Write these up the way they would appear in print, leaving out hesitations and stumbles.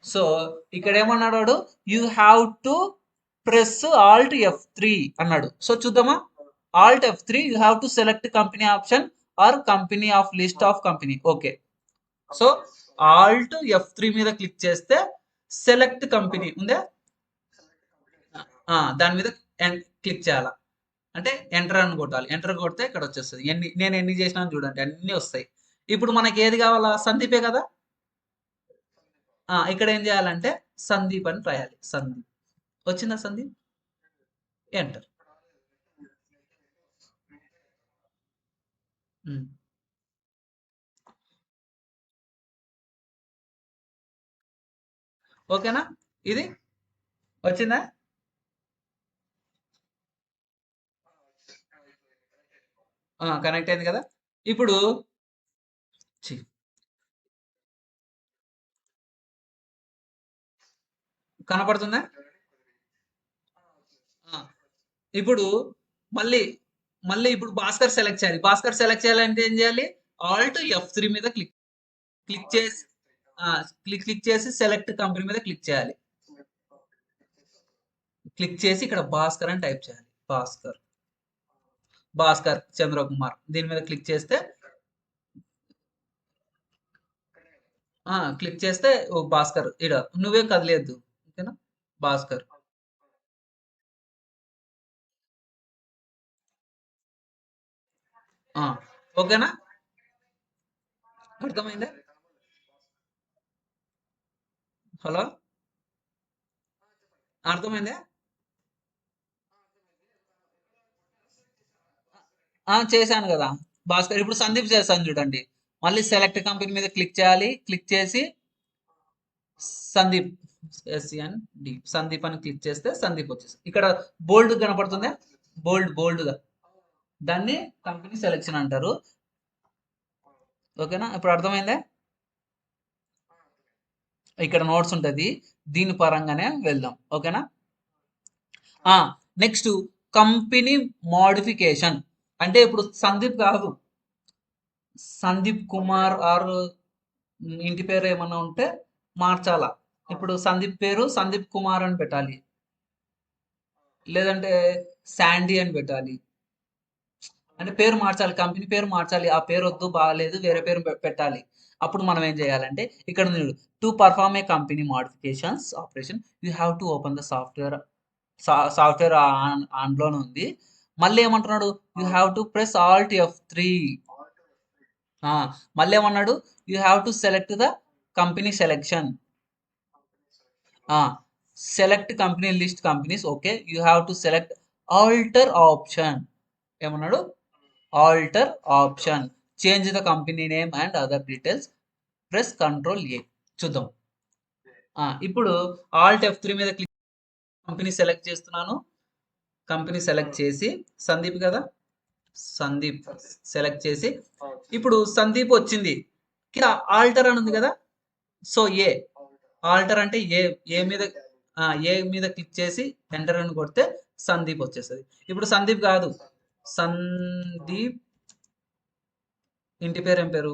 So ఇక్కడ ఏమన్నాడు వాడు, you have to press alt F3 అన్నాడు. సో చూద్దామా, alt F3 you have to select company option or company of list of company. Okay, so alt F3 మీద click చేస్తే select company ఉందే, దాని మీద క్లిక్ చేయాలా, అంటే ఎంటర్ అని కొట్టాలి. ఎంటర్ కొడితే ఇక్కడ వచ్చేస్తుంది. నేను ఎన్ని చేసినాను చూడండి, అన్ని వస్తాయి. ఇప్పుడు మనకి ఏది కావాలా, సందీపే కదా. ఇక్కడ ఏం చేయాలంటే సందీప్ అని రాయాలి. సందీప్ వచ్చిందా, సందీప్, ఎంటర్. ఓకేనా, ఇది వచ్చిందా. కనెక్ట్ అయింది కదా. ఇప్పుడు ఛీ, కనపడుతుందా. ఆ, ఇప్పుడు మళ్ళీ మళ్ళీ ఇప్పుడు భాస్కర్ సెలెక్ట్ చేయాలి. భాస్కర్ సెలెక్ట్ చేయాలంటే ఏం చేయాలి, ఆల్ట్ F3 మీద క్లిక్ క్లిక్ చేసి క్లిక్ చేసి సెలెక్ట్ కంపెనీ మీద క్లిక్ చేయాలి. క్లిక్ చేసి ఇక్కడ భాస్కర్ అని టైప్ చేయాలి. భాస్కర్, భాస్కర్ చంద్రకుమార్, దీని మీద క్లిక్ చేస్తే క్లిక్ చేస్తే ఓ భాస్కర్, ఇడ నువ్వేం కదిలేదు. ఓకేనా, భాస్కర్. ఓకేనా, అర్థమైందా. హలో, అర్థమైందా. చేశాను కదా భాస్కర్. ఇప్పుడు సందీప్ చేస్తాను చూడండి. మళ్ళీ సెలెక్ట్ కంపెనీ మీద క్లిక్ చేయాలి. క్లిక్ చేసి సందీప్, SND సందీప్ అని క్లిక్ చేస్తే సందీప్ వచ్చేసి ఇక్కడ బోల్డ్ కనపడుతుందా, బోల్డ్గా, దాన్ని కంపెనీ సెలెక్షన్ అంటారు. ఓకేనా, ఇప్పుడు అర్థమైందా. ఇక్కడ నోట్స్ ఉంటుంది, దీని పరంగానే వెళ్దాం. ఓకేనా. నెక్స్ట్ కంపెనీ మోడిఫికేషన్, అంటే ఇప్పుడు సందీప్ కాదు, సందీప్ కుమార్ ఆర్ ఇంటి పేరు ఏమన్నా ఉంటే మార్చాలా. ఇప్పుడు సందీప్ పేరు సందీప్ కుమార్ అని పెట్టాలి, లేదంటే శాండీ అని పెట్టాలి. అంటే పేరు మార్చాలి, కంపెనీ పేరు మార్చాలి. ఆ పేరు వద్దు, బాగాలేదు, వేరే పేరు పెట్టాలి. అప్పుడు మనం ఏం చేయాలంటే ఇక్కడ ఉంది, to perform a company modifications operation you have to open the software. Software ఆన్లోనే ఉంది. మళ్ళీ ఏమంటున్నాడు, you have to press alt F3. మళ్ళీ ఏమన్నాడు, you have to select the company selection. Select company list companies. Okay, you have to select alter option. ఏమన్నాడు, alter option, change the company name and other details, press Ctrl+A. చూద్దాం. ఇప్పుడు alt F3 మీద click, company select చేస్తున్నాను. Company select చేసి సందీప్ కదా, Sandeep select చేసి ఇప్పుడు సందీప్ వచ్చింది. కింద ఆల్టర్ అని ఉంది కదా, సో ఆల్టర్ అంటే ఏ మీద క్లిక్ చేసి ఎంటర్ అని కొడితే సందీప్ వచ్చేస్తుంది. ఇప్పుడు సందీప్ కాదు, సందీప్ ఇంటి పేరు ఏం పేరు,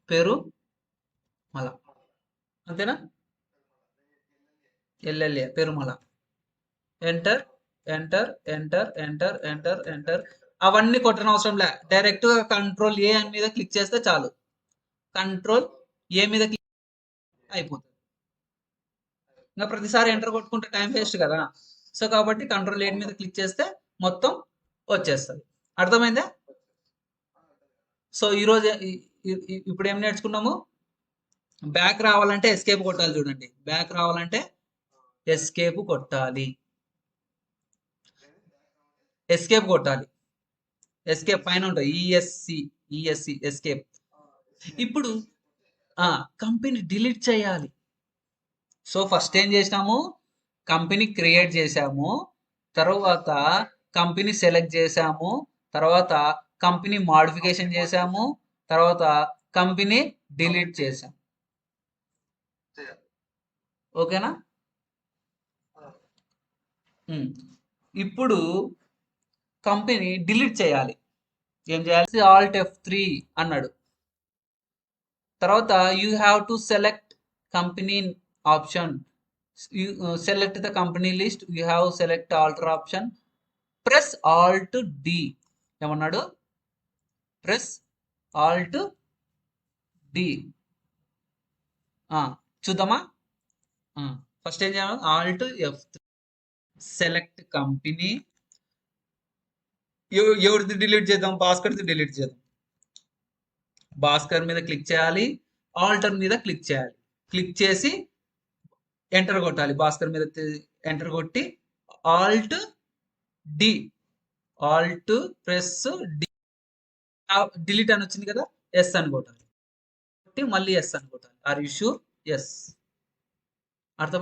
పేరు మల, అంతేనా, ఎల్ఎల్ఏ Perumala. Enter, enter, enter, enter, enter, enter. అవన్నీ కొట్టడం అవసరం లే, డైరెక్ట్ గా Ctrl+A అని మీద క్లిక్ చేస్తే చాలు. Ctrl+A మీద క్లిక్ అయిపోతుంది. ఇంకా ప్రతిసారి ఎంటర్ కొట్టుకుంటే టైం వేస్ట్ కదా. సో కాబట్టి Ctrl+A మీద క్లిక్ చేస్తే మొత్తం వచ్చేస్తుంది. అర్థమైందా. సో ఈరోజు ఇప్పుడు ఏం నేర్చుకున్నాము, బ్యాక్ రావాలంటే ఎస్కేప్ కొట్టాలి. చూడండి, బ్యాక్ రావాలంటే ఎస్కేప్ కొట్టాలి, ఎస్కేప్ కొట్టాలి. ఎస్కేప్ పైన ఉంటుంది, ఈఎస్సి ఎస్కేప్. ఇప్పుడు కంపెనీ డిలీట్ చేయాలి. సో ఫస్ట్ ఏం చేసినాము, కంపెనీ క్రియేట్ చేసాము, తర్వాత కంపెనీ సెలెక్ట్ చేసాము, తర్వాత కంపెనీ మాడిఫికేషన్ చేసాము, తర్వాత కంపెనీ డిలీట్ చేసాము. ఓకేనా. ఇప్పుడు కంపెనీ డిలీట్ చేయాలి. ఏం చేయాలి, ఆల్ట్ F3 అన్నాడు. తర్వాత you have to select company option. Select the company list, you have select alter option, press alt D. ఏమన్నాడు? Press alt D. చూద్దామా? ఫస్ట్ ఏం చేయాలి? Alt F3. Select company. ఎవరిది డిలీట్ చేద్దాం? భాస్కర్ది డిలీట్ చేద్దాం. భాస్కర్ మీద క్లిక్ చేయాలి, ఆల్టర్ మీద క్లిక్ చేయాలి. క్లిక్ చేసి ఎంటర్ కొట్టాలి. భాస్కర్ మీద ఎంటర్ కొట్టి alt D, alt press D, delete అని వచ్చింది కదా, ఎస్ అని కొట్టాలి. మళ్ళీ ఎస్ అని కొట్టాలి. Are you sure? ఎస్. అర్థమైంది.